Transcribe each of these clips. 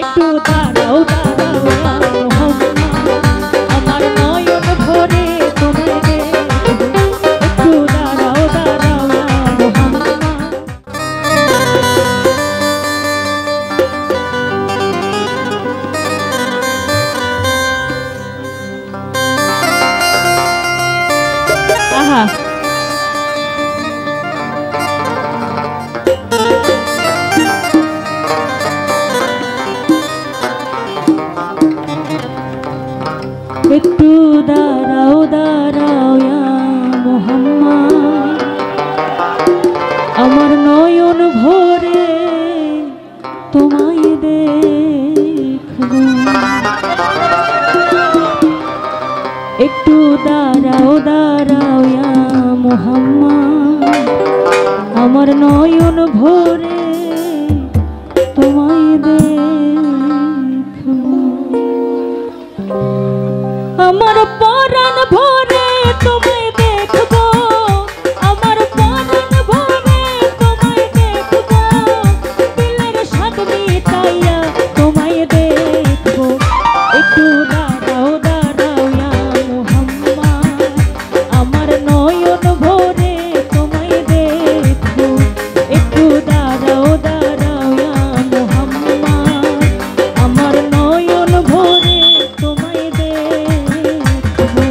একটু দাঁড়াও দাঁড়াও আমার নয়ন ভরে তোমায় দেখবো একটু দাঁড়াও দাঁড়াও আহা একটু দাঁড়াও দাঁড়াও মোহাম্মদ আমার নয়ন ভরে তোমায় দেখব একটু দাঁড়াও দাঁড়াও মোহাম্মদ আমার নয়ন ভরে তোমায় দেখব আমার পরাণ ভরে তোমায় দেখবো আমার পরাণ ভরে তোমায় দেখবো দিলের স্বাদ মিটাইয়া তোমায় দেখবো একটু দাঁড়াও দাঁড়াও মোহাম্মদ আমার নয়ন ভরে তোমায় দেখবো একটু দাঁড়াও দাঁড়াও মোহাম্মদ আমার নয়ন ভরে তোমায় দেখবো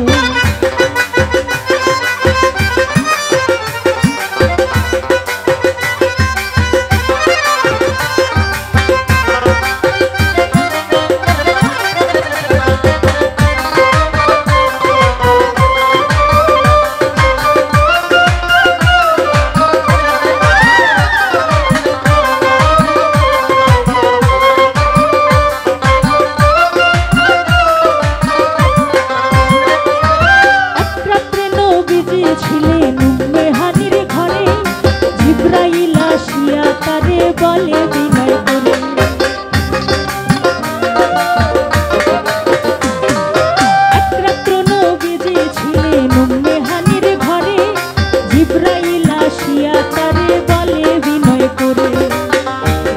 ছিলেন মেহানির ঘরে জিব্রাইল আসিয়া তারে বলে বিনয় করে এক রাত্র নবীজি ছিলেন মেহানির ঘরে জিব্রাইল আসিয়া তারে বলে বিনয় করে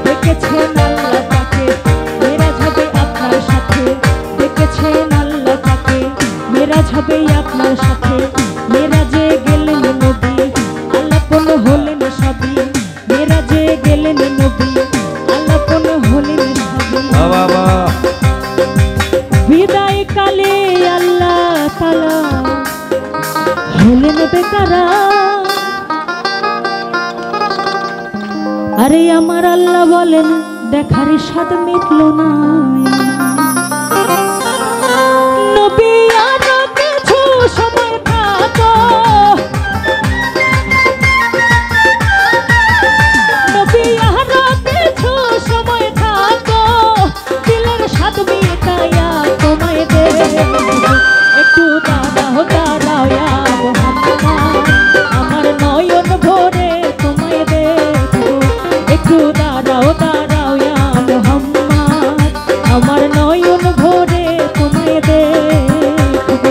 দেখেছেন আল্লাহ তাকে মেরাজ হবে আপনার সাথে দেখেছেন আল্লাহ তাকে মেরাজ হবে আপনার সাথে মেরাজে গেলেন নবী আলাপন হলেন সবই মেরাজে গেলেন নবী আলাপন হলেন সবই বিদায় কালে আল্লাহ তাআলা হলেন বেকারা আরে আমার আল্লাহ বলেন দেখার স্বাদ মিটল না নবী আরো কিছু সময় থাকো নবী আরো কিছু সময় থাকো দিলের স্বাদ মিটাইয়া তোমায় দেখবো একটু দাঁড়াও দাঁড়াও মোহাম্মদ আমার নয়ন ভরে তোমায় দেখবো একটু দাঁড়াও দাঁড়াও মোহাম্মদ আমার নয়ন ভরে তোমায় দেখবো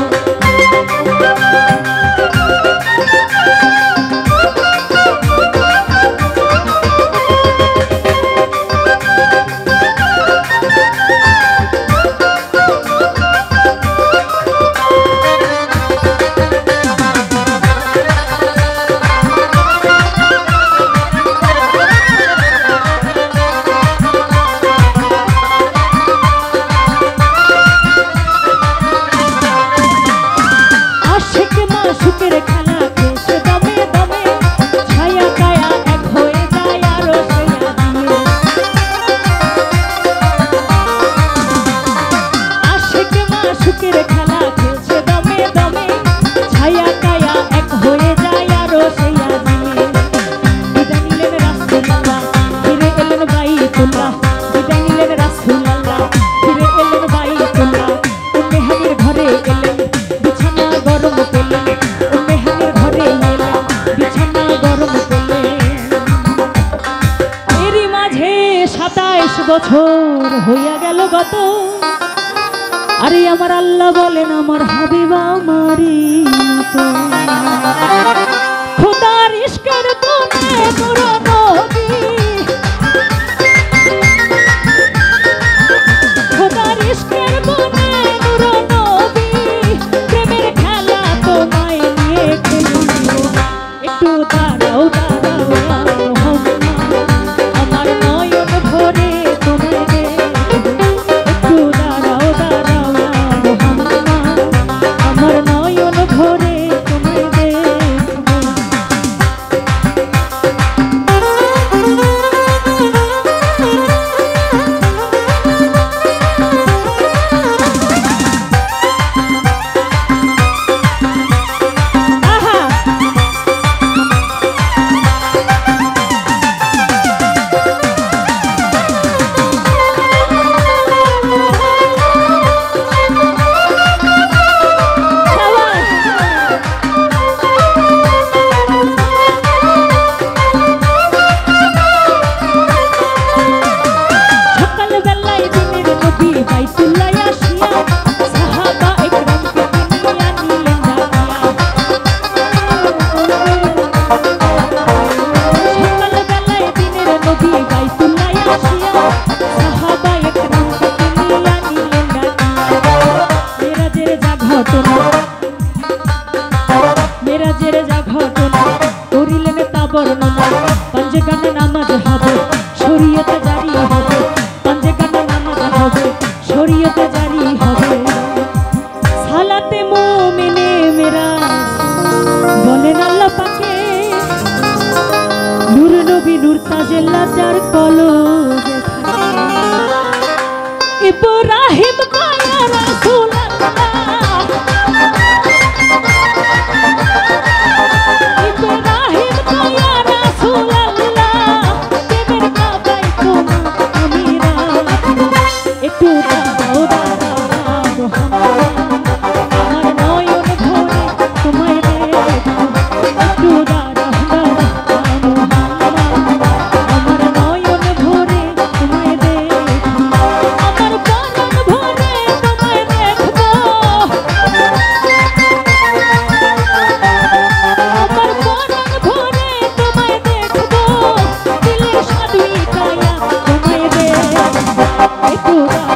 সুখের খেলা খেলছে দমে দমে ছায়া কায়া এক হয়ে যায় আরো আশিক মা সুখের খেলা খেলছে দমে দমে ছায়া কায়া এক হয়ে যায় আরো সেইয়া দিয়ে বিদায় নিলেন রাসূলুল্লাহ ফিরে এলেন বাইতুল্লাহ বিদায় নিলেন রাসূলুল্লাহ ফিরে এলেন বাইতুল্লাহ মেহানির ঘরে এলেন বিছানা গরম পেলেন মেহানির ঘরে এলেন বিছানা গরম পেলেন এরই মাঝে 27 বছর হইয়া গেল গত আরে আমার আল্লাহ বলেন আমার হাবিব আমারই মতো খোদার ইশকের বনে পুরো নবী ঘটনা মেরাজের যা ঘটনা করিলেন তা বর্ণনা পাঞ্জে গান নামাজ হবে শরীয়তে জারি হবে পাঞ্জে গান নামাজ হবে শরীয়তে জারি হবে সালাতে মুমিনে মেরাজ বলেন আল্লাহ পাকে নূর নবী নূর তাজেল্লা যার কলবে ইব্রাহিম কায়া রাসূলুল্লাহ ইব্রাহিম কায়া রাসূলুল্লাহ দেবের কাবায় তোমা আমি রাখি একটু দাও দাও মুহাম্মদ আমার নয়ন ভরে তোমায় দেখো একটু দাও Pura